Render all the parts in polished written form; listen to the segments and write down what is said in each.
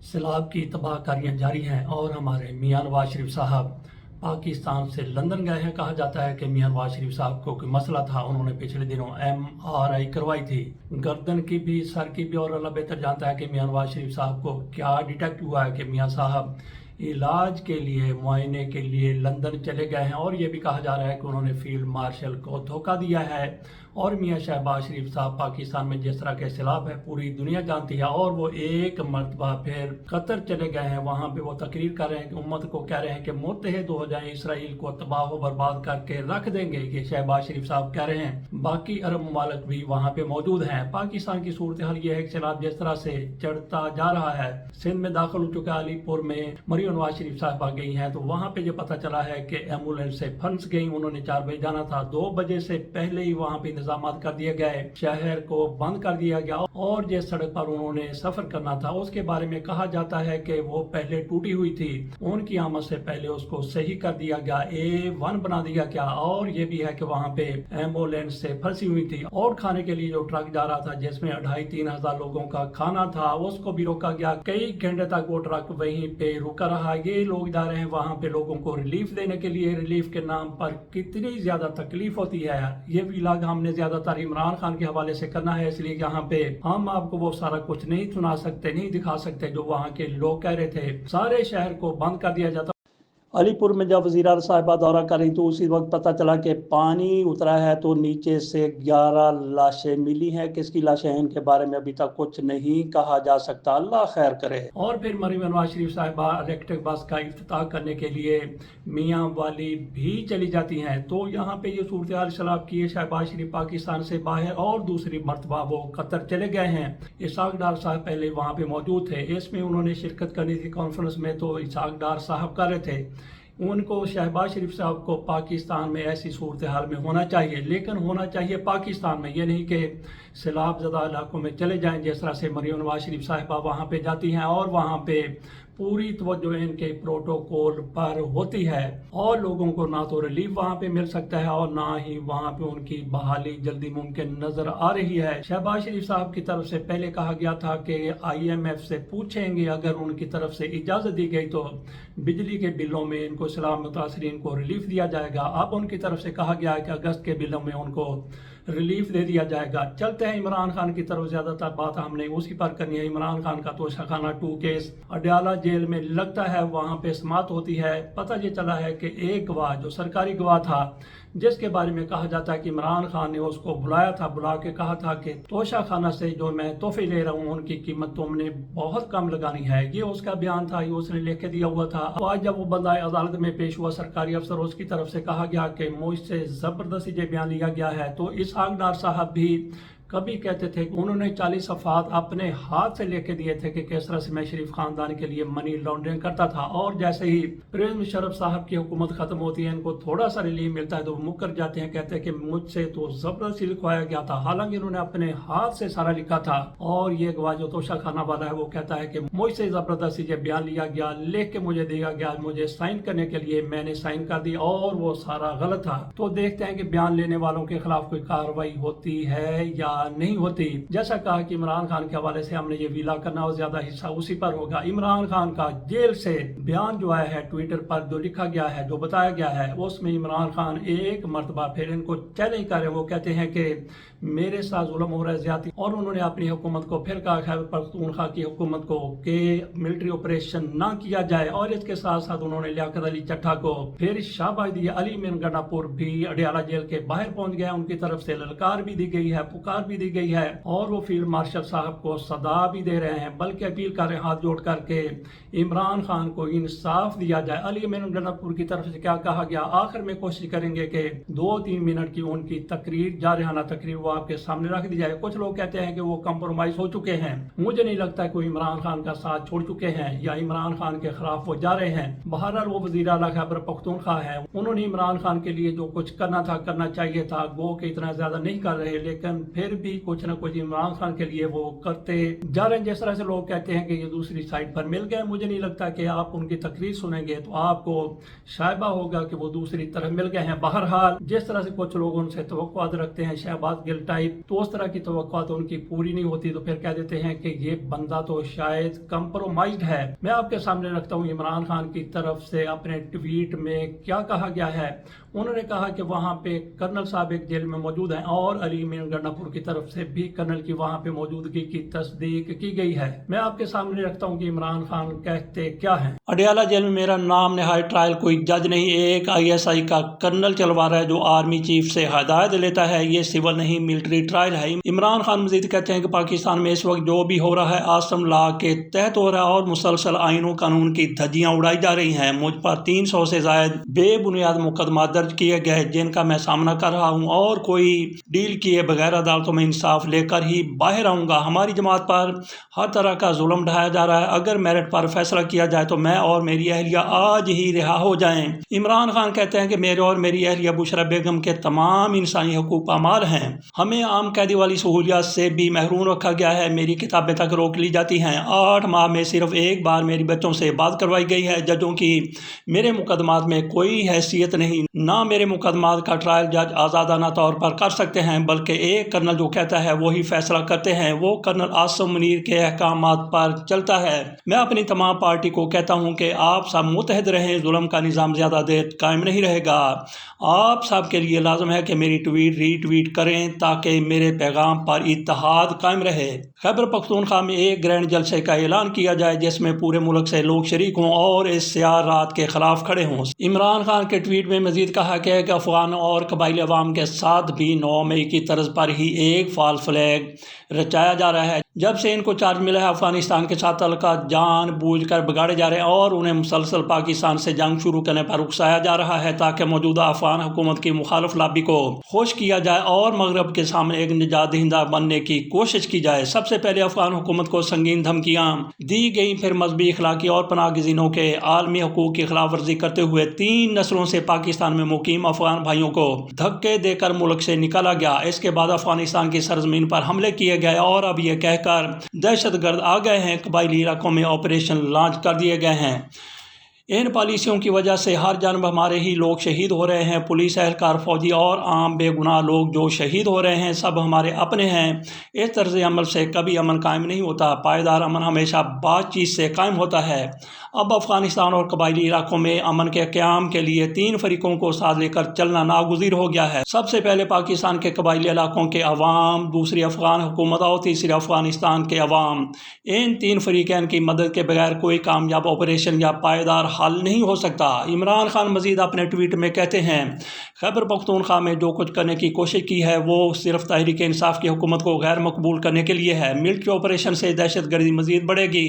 سیلاب کی تباہ کاریاں جاری ہیں اور ہمارے میاں نواز شریف صاحب پاکستان سے لندن گئے ہیں۔ کہا جاتا ہے کہ میاں نواز شریف صاحب کو کوئی مسئلہ تھا، انہوں نے پچھلے دنوں MRI کروائی تھی، گردن کی بھی، سر کی بھی، اور اللہ بہتر جانتا ہے کہ میاں نواز شریف صاحب کو کیا ڈیٹیکٹ ہوا ہے کہ میاں صاحب علاج کے لیے، معائنے کے لیے لندن چلے گئے ہیں۔ اور یہ بھی کہا جا رہا ہے کہ انہوں نے فیلڈ مارشل کو دھوکہ دیا ہے، اور میاں شہباز شریف صاحب پاکستان میں جس طرح کے سیلاب ہے پوری دنیا جانتی ہے، اور وہ ایک مرتبہ پھر قطر چلے گئے ہیں، وہاں پہ وہ تقریر کر رہے ہیں کہ امت کو کہہ رہے ہیں کہ متحد ہو جائیں، اسرائیل کو تباہ و برباد کر کے رکھ دیں گے، یہ شہباز شریف صاحب کہہ رہے ہیں۔ باقی عرب ممالک بھی وہاں پہ موجود ہیں۔ پاکستان کی صورتحال یہ ہے کہ سیلاب جس طرح سے چڑھتا جا رہا ہے، سندھ میں داخل ہو چکا، علی پور میں مریم نواز شریف صاحب آ گئی ہیں، تو وہاں پہ یہ پتہ چلا ہے کہ ایمبولینس سے پھنس گئی، انہوں نے 4 بجے جانا تھا، 2 بجے سے پہلے ہی وہاں پہ انتظامات کر دیے گئے، شہر کو بند کر دیا گیا، اور جس سڑک پر انہوں نے سفر کرنا تھا اس کے بارے میں کہا جاتا ہے کہ وہ پہلے ٹوٹی ہوئی تھی، ان کی آمد سے پہلے اس کو صحیح کر دیا گیا، A1 بنا دیا گیا۔ اور یہ بھی ہے کہ وہاں پہ ایمبولینس سے پھنسی ہوئی تھی، اور کھانے کے لیے جو ٹرک جا رہا تھا جس میں 2500-3 ہزار لوگوں کا کھانا تھا، اس کو بھی روکا گیا، کئی گھنٹے تک وہ ٹرک وہیں پہ رکا رہا۔ یہ لوگ جا رہے ہیں وہاں پہ لوگوں کو ریلیف دینے کے لیے، ریلیف کے نام پر کتنی زیادہ تکلیف ہوتی ہے۔ یہ ویلاگ ہم نے زیادہ تر عمران خان کے حوالے سے کرنا ہے، اس لیے یہاں پہ ہم آپ کو وہ سارا کچھ نہیں سنا سکتے، نہیں دکھا سکتے جو وہاں کے لوگ کہہ رہے تھے۔ سارے شہر کو بند کر دیا جاتا۔ علی پور میں جب وزیر اعلیٰ صاحبہ دورہ کر رہی تو اسی وقت پتہ چلا کہ پانی اترا ہے، تو نیچے سے 11 لاشیں ملی ہیں۔ کس کی لاشیں ہیں ان کے بارے میں ابھی تک کچھ نہیں کہا جا سکتا، اللہ خیر کرے۔ اور پھر مریم نواز شریف صاحبہ الیکٹرک بس کا افتتاح کرنے کے لیے میاں والی بھی چلی جاتی ہیں، تو یہاں پہ یہ صورتحال سیلاب کی ہے۔ شہباز شریف پاکستان سے باہر، اور دوسری مرتبہ وہ قطر چلے گئے ہیں۔ اسحاق ڈار صاحب پہلے وہاں پہ موجود تھے، اس میں انہوں نے شرکت کرنی تھی کانفرنس میں، تو اسحاق ڈار صاحب کر رہے تھے۔ ان کو شہباز شریف صاحب کو پاکستان میں ایسی صورتحال میں ہونا چاہیے، لیکن ہونا چاہیے پاکستان میں، یہ نہیں کہ سیلاب زدہ علاقوں میں چلے جائیں جس طرح سے مریم نواز شریف صاحبہ وہاں پہ جاتی ہیں، اور وہاں پہ پوری توجہ ان کے پروٹوکول پر ہوتی ہے، اور لوگوں کو نہ تو ریلیف وہاں پہ مل سکتا ہے اور نہ ہی وہاں پہ ان کی بحالی جلدی ممکن نظر آ رہی ہے۔ شہباز شریف صاحب کی طرف سے پہلے کہا گیا تھا کہ IMF سے پوچھیں گے، اگر ان کی طرف سے اجازت دی گئی تو بجلی کے بلوں میں ان کو سیلاب متاثرین کو ریلیف دیا جائے گا۔ اب ان کی طرف سے کہا گیا ہے کہ اگست کے بلوں میں ان کو ریلیف دے دیا جائے گا۔ چلتے ہیں عمران خان کی طرف، زیادہ تر بات ہم نے اسی پر کرنی ہے۔ عمران خان کا توشہ خانہ 2 کیس اڈیالہ جیل میں لگتا ہے، وہاں پہ سماعت ہوتی ہے۔ پتہ یہ چلا ہے کہ ایک گواہ جو سرکاری گواہ تھا، جس کے بارے میں کہا جاتا ہے کہ عمران خان نے اس کو بلایا تھا، بلا کے کہا تھا کہ توشہ خانہ سے جو میں تحفے لے رہا ہوں ان کی قیمت تم نے بہت کم لگانی ہے، یہ اس کا بیان تھا، یہ اس نے لکھ کے دیا ہوا تھا۔ آج جب وہ بندہ عدالت میں پیش ہوا، سرکاری افسر، اس کی طرف سے کہا گیا کہ مجھ سے زبردستی یہ بیان لیا گیا ہے، تو اسحاق ڈار صاحب بھی کبھی کہتے تھے کہ انہوں نے 40 صفحات اپنے ہاتھ سے لے کے دیے تھے کہ کس طرح سے میں شریف خاندان کے لیے منی لانڈرنگ کرتا تھا، اور جیسے ہی پرویز مشرف صاحب کی حکومت ختم ہوتی ہے، ان کو تھوڑا سا ریلیف ملتا ہے تو وہ مکر جاتے ہیں، کہتے ہیں کہ مجھ سے تو زبردستی لکھوایا گیا تھا، حالانکہ انہوں نے اپنے ہاتھ سے سارا لکھا تھا۔ اور یہ گواہ جو توشہ خانہ والا ہے وہ کہتا ہے کہ مجھ سے زبردستی یہ بیان لیا گیا، لکھ کے مجھے دیا گیا، مجھے سائن کرنے کے لیے، میں نے سائن کر دی، اور وہ سارا غلط تھا۔ تو دیکھتے ہیں کہ بیان لینے والوں کے خلاف کوئی کارروائی ہوتی ہے یا نہیں ہوتی۔ جیسا کہا کہ عمران خان کے حوالے سے ہم نے یہ ویلا کرنا، اور زیادہ حصہ اسی پر ہوگا۔ عمران خان کا جیل سے بیان جو آیا ہے ٹویٹر پر، جو لکھا گیا ہے، جو بتایا گیا ہے، اس میں عمران خان ایک مرتبہ پھر ان کو چیلنج کر رہے ہیں، وہ کہتے ہیں کہ میرے ساتھ ظلم ہو رہا ہے، زیادتی، اور انہوں نے اپنی حکومت کو پھر کہا، خیبر پختونخوا کی حکومت کو، کہ ملٹری آپریشن نہ کیا جائے، اور اس کے ساتھ ساتھ انہوں نے لیاقت علی چٹھا کو پھر شاباش دی۔ علی مین گنڈا پور بھی اڈیالہ جیل کے باہر پہنچ گیا، ان کی طرف سے للکار بھی دی گئی ہے، پکار بھی دی گئی ہے، اور وہ فیلڈ مارشل صاحب کو صدا بھی دے رہے ہیں، بلکہ اپیل کر رہے ہیں ہاتھ جوڑ کر کے عمران خان کو انصاف دیا جائے۔ علی مین گنڈا پور کی طرف سے کیا کہا گیا، آخر میں کوشش کریں گے کہ 2-3 منٹ کی ان کی تقریر، جارحانہ تقریر، وہ آپ کے سامنے رکھ دی جائے۔ کچھ لوگ کہتے ہیں کہ وہ کمپرومائز ہو چکے ہیں، مجھے نہیں لگتا کہ وہ عمران خان کا ساتھ چھوڑ چکے ہیں یا عمران خان کے خلاف وہ جا رہے ہیں۔ بہرحال وہ وزیر اعلیٰ خیبر پختونخوا ہے، انہوں نے عمران خان کے لیے جو کچھ کرنا تھا، کرنا چاہیے تھا، گو کہ اتنا زیادہ نہیں کر رہے، لیکن پھر بھی کچھ نہ کچھ عمران خان کے لیے وہ کرتے جا رہے ہیں. جس طرح سے لوگ کہتے ہیں کہ یہ دوسری سائٹ پر مل گئے, مجھے نہیں لگتا کہ آپ ان کی تقریر سنیں گے تو آپ کو شائبہ ہوگا کہ وہ دوسری طرف مل گئے ہیں. بہرحال جس طرح سے کچھ لوگ ان سے توقعات رکھتے ہیں شہباز گل ٹائپ, تو اس طرح کی توقعات ان کی پوری نہیں ہوتی, تو پھر کہہ دیتے ہیں کہ یہ بندہ تو شاید کمپرومائزڈ ہے. میں آپ کے سامنے رکھتا ہوں عمران خان کی طرف سے اپنے ٹویٹ میں کیا کہا گیا ہے. انہوں نے کہا کہ وہاں پہ کرنل صاحب ایک جیل میں موجود ہیں اور علی مین گنڈاپور کی طرف سے بھی کرنل کی وہاں پہ موجودگی کی تصدیق کی گئی ہے. میں آپ کے سامنے رکھتا ہوں کہ عمران خان کہتے کیا ہیں. اڈیالہ جیل میں میرا نام نہایت ٹرائل کوئی جج نہیں, ایک ISI کا کرنل چلوا رہا ہے جو آرمی چیف سے ہدایت لیتا ہے, یہ سول نہیں ملٹری ٹرائل ہے. عمران خان مزید کہتے ہیں کہ پاکستان میں اس وقت جو بھی ہو رہا ہے آسم لا کے تحت ہو رہا ہے اور مسلسل آئین و قانون کی دھجیاں اڑائی جا رہی ہیں. مجھ پر 300 سے زائد بے بنیاد مقدمات درج کیے گئے جن کا میں سامنا کر رہا ہوں اور کوئی ڈیل کیے بغیر عدالتوں میں انصاف لے کر ہی باہر آؤں گا. ہماری جماعت پر ہر طرح کا ظلم ڈھایا جا رہا ہے. اگر میرٹ پر فیصلہ کیا جائے تو میں اور میری اہلیہ آج ہی رہا ہو جائیں. عمران خان کہتے ہیں کہ میرے اور میری اہلیہ بشرا بیگم کے تمام انسانی حقوق پامال ہیں. ہمیں عام قیدی والی سہولیات سے بھی محروم رکھا گیا ہے. میری کتابیں تک روک لی جاتی ہیں. 8 ماہ میں صرف ایک بار میری بچوں سے بات کروائی گئی ہے. ججوں کی میرے مقدمات میں کوئی حیثیت نہیں, نہ میرے مقدمات کا ٹرائل جج آزادانہ طور پر کر سکتے ہیں بلکہ ایک کرنل جو کہتا ہے وہی فیصلہ کرتے ہیں. وہ کرنل عاصم منیر کے احکامات پر چلتا ہے. میں اپنی تمام پارٹی کو کہتا ہوں کہ آپ سب متحد رہیں, ظلم کا نظام زیادہ دیر قائم نہیں رہے گا. آپ سب کے لیے لازم ہے کہ میری ٹویٹ ری ٹویٹ کریں تاکہ میرے پیغام پر اتحاد قائم رہے. خیبر پختونخوا میں ایک گرینڈ جلسے کا اعلان کیا جائے جس میں پورے ملک سے لوگ شریک ہوں اور اس سیاہ رات کے خلاف کھڑے ہوں. عمران خان کے ٹویٹ میں مزید کہا کہ افغان اور قبائلی عوام کے ساتھ بھی 9 مئی کی طرز پر ہی ایک فالس فلیگ رچایا جا رہا ہے. جب سے ان کو چارج ملا ہے افغانستان کے ساتھ تعلقات جان بوجھ کر بگاڑے جا رہے ہیں اور انہیں مسلسل پاکستان سے جنگ شروع کرنے پر اکسایا جا رہا ہے تاکہ موجودہ افغان حکومت کی مخالف لابی کو خوش کیا جائے اور مغرب کے سامنے ایک نجات دہندہ بننے کی کوشش کی جائے. سب سے پہلے افغان حکومت کو سنگین دھمکیاں دی گئیں, پھر مذہبی, اخلاقی اور پناہ گزینوں کے عالمی حقوق کی خلاف ورزی کرتے ہوئے 3 نسلوں سے پاکستان میں مقیم افغان بھائیوں کو دھکے دے کر ملک سے نکالا گیا. اس کے بعد افغانستان کی سرزمین پر حملے کیے گئے اور اب یہ کہہ کر دہشت گرد آ گئے ہیں قبائلی علاقوں میں آپریشن لانچ کر دیے گئے ہیں. ان پالیسیوں کی وجہ سے ہر جانب ہمارے ہی لوگ شہید ہو رہے ہیں. پولیس اہلکار, فوجی اور عام بے گناہ لوگ جو شہید ہو رہے ہیں سب ہمارے اپنے ہیں. اس طرز عمل سے کبھی امن قائم نہیں ہوتا. پائیدار امن ہمیشہ بات چیت سے قائم ہوتا ہے. اب افغانستان اور قبائلی علاقوں میں امن کے قیام کے لیے 3 فریقوں کو ساتھ لے کر چلنا ناگزیر ہو گیا ہے. سب سے پہلے پاکستان کے قبائلی علاقوں کے عوام, دوسری افغان حکومت اور تیسری افغانستان کے عوام. ان 3 فریقین کی مدد کے بغیر کوئی کامیاب آپریشن یا پائیدار حل نہیں ہو سکتا. عمران خان مزید اپنے ٹویٹ میں کہتے ہیں خیبر پختونخوا میں جو کچھ کرنے کی کوشش کی ہے وہ صرف تحریک انصاف کی حکومت کو غیر مقبول کرنے کے لیے ہے. ملٹری آپریشن سے دہشت گردی مزید بڑھے گی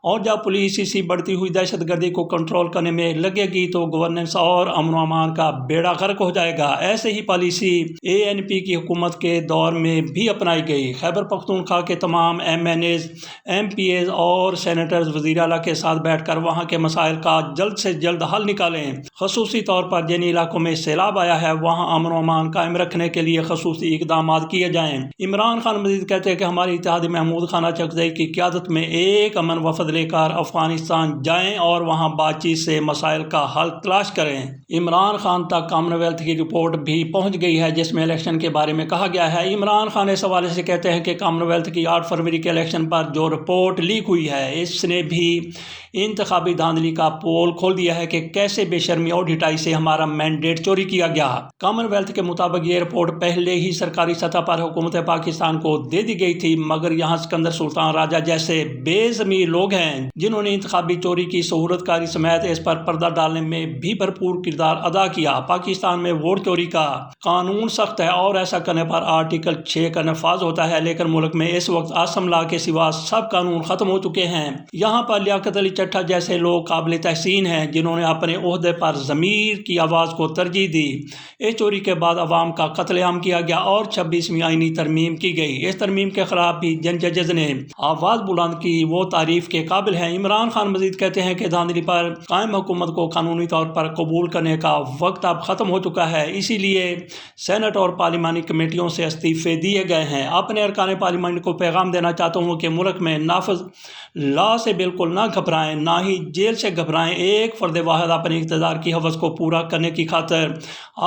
اور جب پولیس اسی بڑھتی ہوئی دہشت گردی کو کنٹرول کرنے میں لگے گی تو گورننس اور امن و امان کا بیڑا غرق ہو جائے گا. ایسے ہی پالیسی ANP کی حکومت کے دور میں بھی اپنائی گئی. خیبر پختونخوا کے تمام MNAs, MPAs اور سینیٹرز وزیر اعلیٰ کے ساتھ بیٹھ کر وہاں کے مسائل کا جلد سے جلد حل نکالیں. خصوصی طور پر جن علاقوں میں سیلاب آیا ہے وہاں امن و امان قائم رکھنے کے لیے خصوصی اقدامات کیے جائیں. عمران خان مزید کہتے ہیں کہ ہماری اتحادی محمود خانہ چکزئی کی قیادت میں ایک امن وفد لے کر افغانستان جائیں اور وہاں بات چیت سے مسائل کا حل تلاش کریں. عمران خان تک کامن ویلتھ کی رپورٹ بھی پہنچ گئی ہے جس میں الیکشن کے بارے میں کہا گیا ہے. عمران خان اس حوالے سے کہتے ہیں کہ کامن ویلتھ کی 8 فروری کے الیکشن پر جو رپورٹ لیک ہوئی ہے اس نے بھی انتخابی دھاندلی کا پول کھول دیا ہے کہ کیسے بے شرمی اور ڈھٹائی سے ہمارا مینڈیٹ چوری کیا گیا. کامن ویلتھ کے مطابق یہ رپورٹ پہلے ہی سرکاری سطح پر حکومت پاکستان کو دے دی گئی تھی مگر یہاں سکندر سلطان راجہ جیسے بے ضمیر لوگ ہیں جنہوں نے انتخابی چوری کی صورت کاری سمیت اس پر پردہ ڈالنے میں بھی بھرپور کردار ادا کیا. پاکستان میں ووٹ چوری کا قانون سخت ہے اور ایسا کرنے پر آرٹیکل 6 کا نفاذ ہوتا ہے لیکن ملک میں اس وقت آسم لا کے سوا سب قانون ختم ہو چکے ہیں. یہاں پر لیاقت علی چٹھا جیسے لوگ قابل تحسین ہیں جنہوں نے اپنے عہدے پر ضمیر کی آواز کو ترجیح دی. اس چوری کے بعد عوام کا قتل عام کیا گیا اور 26ویں آئینی ترمیم کی گئی. اس ترمیم کے خلاف بھی جن ججز نے آواز بلند کی وہ تعریف کے قابل ہیں۔ عمران خان مزید کہتے ہیں کہ دھاندلی پر قائم حکومت کو قانونی طور پر قبول کرنے کا وقت اب ختم ہو چکا ہے، اسی لیے سینٹ اور پارلیمانی کمیٹیوں سے استعفے دیے گئے ہیں۔ اپنے ارکان پارلیمنٹ کو پیغام دینا چاہتا ہوں کہ ملک میں نافذ لا سے بالکل نہ گھبرائیں، نہ ہی جیل سے گھبرائیں۔ ایک فرد واحد اپنے اقتدار کی ہوس کو پورا کرنے کی خاطر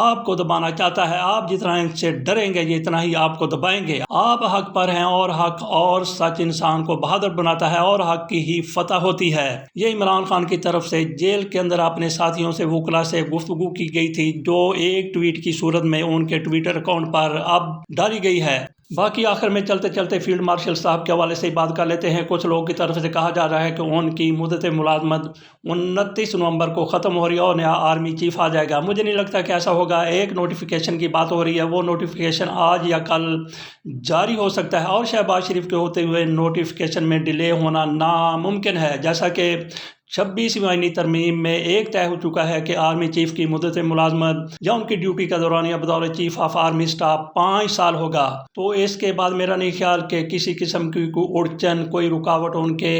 آپ کو دبانا چاہتا ہے۔ آپ جتنا ان سے ڈریں گے اتنا ہی آپ کو دبائیں گے۔ آپ حق پر ہیں اور حق اور سچ انسان کو بہادر بناتا ہے اور حق کی ہی فتح ہوتی ہے۔ یہ عمران خان کی طرف سے جیل کے اندر اپنے ساتھیوں سے وکلا سے گفتگو کی گئی تھی، جو ایک ٹویٹ کی صورت میں ان کے ٹویٹر اکاؤنٹ پر اب ڈالی گئی ہے۔ باقی آخر میں چلتے چلتے فیلڈ مارشل صاحب کے حوالے سے بات کر لیتے ہیں۔ کچھ لوگوں کی طرف سے کہا جا رہا ہے کہ ان کی مدت ملازمت 29 نومبر کو ختم ہو رہی ہے اور نیا آرمی چیف آ جائے گا۔ مجھے نہیں لگتا کہ ایسا ہوگا۔ ایک نوٹیفیکیشن کی بات ہو رہی ہے، وہ نوٹیفیکیشن آج یا کل جاری ہو سکتا ہے اور شہباز شریف کے ہوتے ہوئے نوٹیفیکیشن میں ڈیلے ہونا ناممکن ہے، جیسا کہ 26ویں آئینی ترمیم میں ایک طے ہو چکا ہے کہ آرمی چیف کی مدت ملازمت یا ان کی ڈیوٹی کا دورانیہ بطور چیف آف آرمی اسٹاف 5 سال ہوگا۔ تو اس کے بعد میرا نہیں خیال کہ کسی قسم کی کوئی اڑچن، کوئی رکاوٹ ان کے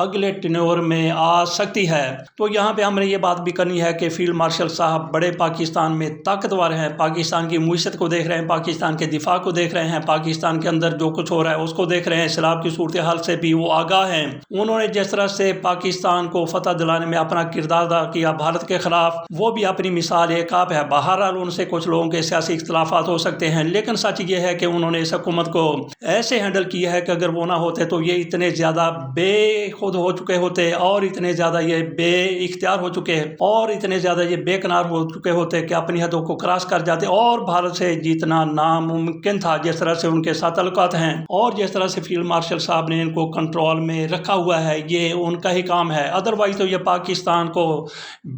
اگلے ٹینور میں آ سکتی ہے۔ تو یہاں پہ ہم نے یہ بات بھی کرنی ہے کہ فیلڈ مارشل صاحب بڑے پاکستان میں طاقتور ہیں، پاکستان کی معیشت کو دیکھ رہے ہیں، پاکستان کے دفاع کو دیکھ رہے ہیں، پاکستان کے اندر جو کچھ ہو رہا ہے اس کو دیکھ رہے ہیں، سیلاب کی صورتحال سے بھی وہ آگاہ ہیں۔ انہوں نے جس طرح سے پاکستان کو فتح دلانے میں اپنا کردار ادا کیا بھارت کے خلاف، وہ بھی اپنی مثال ایک آپ ہے۔ بہرحال ان سے کچھ لوگوں کے سیاسی اختلافات ہو سکتے ہیں، لیکن سچ یہ ہے کہ انہوں نے اس حکومت کو ایسے ہینڈل کیا ہے کہ اگر وہ نہ ہوتے تو یہ اتنے زیادہ بے خود ہو چکے ہوتے اور اتنے زیادہ یہ بے اختیار ہو چکے اور اتنے زیادہ یہ بے کنار ہو چکے ہوتے کہ اپنی حدوں کو کراس کر جاتے اور بھارت سے جیتنا ناممکن تھا۔ جس طرح سے ان کے ساتھ تعلقات ہیں اور جس طرح سے فیلڈ مارشل صاحب نے ان کو کنٹرول میں رکھا ہوا ہے، یہ ان کا ہی کام ہے۔ ادروائز تو یہ پاکستان کو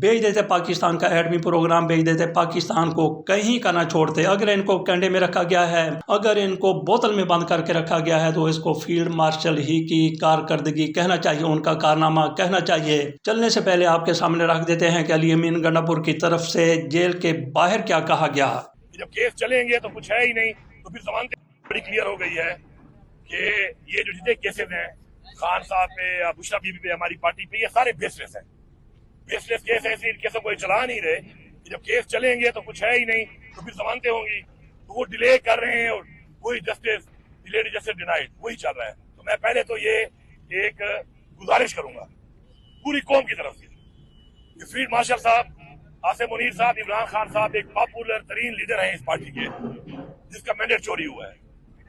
بھیج دیتے، پاکستان کا ایٹمی پروگرام بھیج دیتے، پاکستان کو کہیں کا نہ چھوڑتے۔ اگر ان کو کینڈے میں رکھا گیا ہے، اگر ان کو بوتل میں بند کر کے رکھا گیا ہے تو اس کو فیلڈ مارشل ہی کی کارکردگی کہنا چاہیے، ان کا کارنامہ کہنا چاہیے۔ چلنے سے پہلے آپ کے سامنے رکھ دیتے ہیں کہ علی امین گنڈا پور کی طرف سے جیل کے باہر کیا کہا گیا۔ جب کیس چلیں گے تو کچھ ہے ہی نہیں، تو پھر ضمانت بڑی کلیئر ہو گئی ہے کہ یہ جو جتنے کیسز ہیں خان صاحب پہ یا بشرا بی بی پہ، ہماری پارٹی پہ، یہ سارے بیس لیس ہیں۔ بیس لیس کیس ایسے ان کیسوں کو چلا نہیں رہے کہ جب کیس چلیں گے تو کچھ ہے ہی نہیں، تو پھر ضمانتیں ہوں گی، تو وہ ڈیلے کر رہے ہیں اور وہی جسٹس ڈیلیڈ جسٹس ڈینائڈ وہی چل رہا ہے۔ تو میں پہلے تو یہ ایک گزارش کروں گا پوری قوم کی طرف سے کہ فیلڈ مارشل صاحب، آصف منیر صاحب، عمران خان صاحب ایک پاپولر ترین لیڈر ہیں اس پارٹی کے، جس کا مینڈیٹ چوری ہوا ہے۔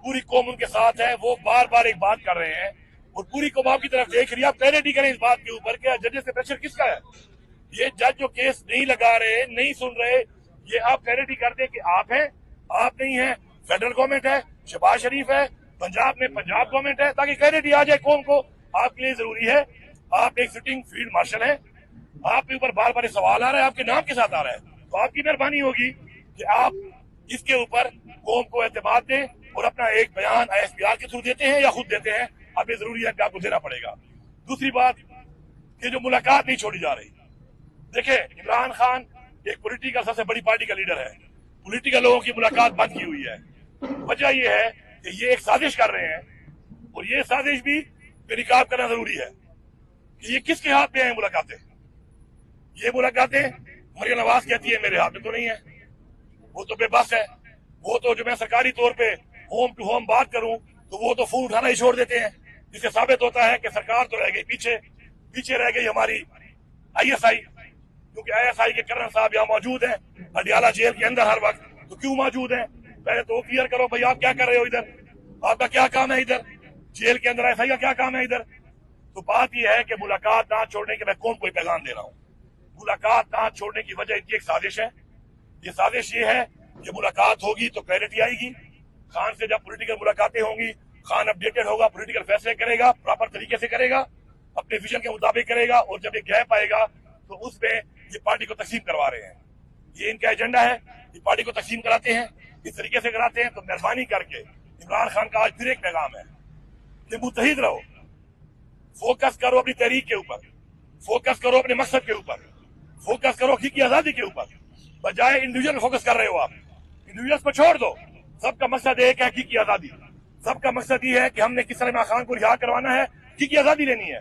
پوری قوم ان کے ساتھ ہے، وہ بار بار ایک بات کر رہے ہیں اور پوری قوم آپ کی طرف دیکھ رہی ہے۔ آپ کلیئرٹی کریں اس بات کے اوپر کہ ججز سے پریشر کس کا ہے؟ یہ جج جو کیس نہیں لگا رہے، نہیں سن رہے، یہ آپ کلیئرٹی کر دیں کہ آپ ہیں، آپ نہیں ہیں، فیڈرل گورنمنٹ ہے، شہباز شریف ہے، پنجاب میں پنجاب گورنمنٹ ہے، تاکہ کلیئرٹی آ جائے قوم کو۔ آپ کے لیے ضروری ہے، آپ ایک سٹنگ فیلڈ مارشل ہیں، آپ کے اوپر بار بار سوال آ رہا ہے، آپ کے نام کے ساتھ آ رہا ہے، تو آپ کی مہربانی ہوگی کہ آپ اس کے اوپر قوم کو اعتماد دیں اور اپنا ایک بیان ISPR کے تھرو دیتے ہیں یا خود دیتے ہیں، اب یہ ضروری ہے کہ آپ کو دینا پڑے گا۔ دوسری بات کہ جو ملاقات نہیں چھوڑی جا رہی، دیکھیں عمران خان ایک پولیٹیکل سب سے بڑی پارٹی کا لیڈر ہے، پولیٹیکل لوگوں کی ملاقات بند کی ہوئی ہے۔ وجہ یہ ہے کہ یہ ایک سازش کر رہے ہیں اور یہ سازش بھی بے نقاب کرنا ضروری ہے کہ یہ کس کے ہاتھ میں ہیں ملاقاتیں۔ یہ ملاقاتیں مریم نواز کہتی ہے میرے ہاتھ میں تو نہیں ہے، وہ تو بے بس ہے، وہ تو جو میں سرکاری طور پہ ہوم ٹو ہوم بات کروں تو وہ تو فون اٹھانا ہی چھوڑ دیتے ہیں، جس سے ثابت ہوتا ہے کہ سرکار تو رہ گئی پیچھے رہ گئی ہماری ISI، کیونکہ ISI کے کرنل صاحب یہاں موجود ہیں اڈیالہ جیل کے اندر ہر وقت، تو کیوں موجود ہیں؟ پہلے تو کلیئر کرو بھائی آپ کیا کر رہے ہو ادھر، آپ کا کیا کام ہے ادھر جیل کے اندر، ISI کا کیا کام ہے ادھر؟ تو بات یہ ہے کہ ملاقات نہ چھوڑنے کے میں قوم کو پیغام دے رہا ہوں، ملاقات نہ چھوڑنے کی وجہ اتنی ایک سازش ہے۔ یہ سازش یہ ہے کہ ملاقات ہوگی تو کلیئرٹی آئے گی، خان سے جب پولیٹیکل ملاقاتیں ہوں گی، خان اپڈیٹڈ ہوگا، پولیٹیکل فیصلے کرے گا، پراپر طریقے سے کرے گا، اپنے ویژن کے مطابق کرے گا، اور جب یہ گیپ آئے گا تو اس میں یہ پارٹی کو تقسیم کروا رہے ہیں، یہ ان کا ایجنڈا ہے، یہ پارٹی کو تقسیم کراتے ہیں، اس طریقے سے کراتے ہیں۔ تو مہربانی کر کے عمران خان کا آج پھر ایک پیغام ہے کہ متحد رہو، فوکس کرو اپنی تحریک کے اوپر، فوکس کرو اپنے مقصد کے اوپر، فوکس کرو حقیقی آزادی کے اوپر، بجائے انڈیویجل فوکس کر رہے ہو آپ، انڈیویجلس کو چھوڑ دو، سب کا مقصد ایک ہے حقیقی آزادی، سب کا مقصد یہ ہے کہ ہم نے کس طرح عمران خان کو رہا کروانا ہے، حقیقی آزادی لینی ہے۔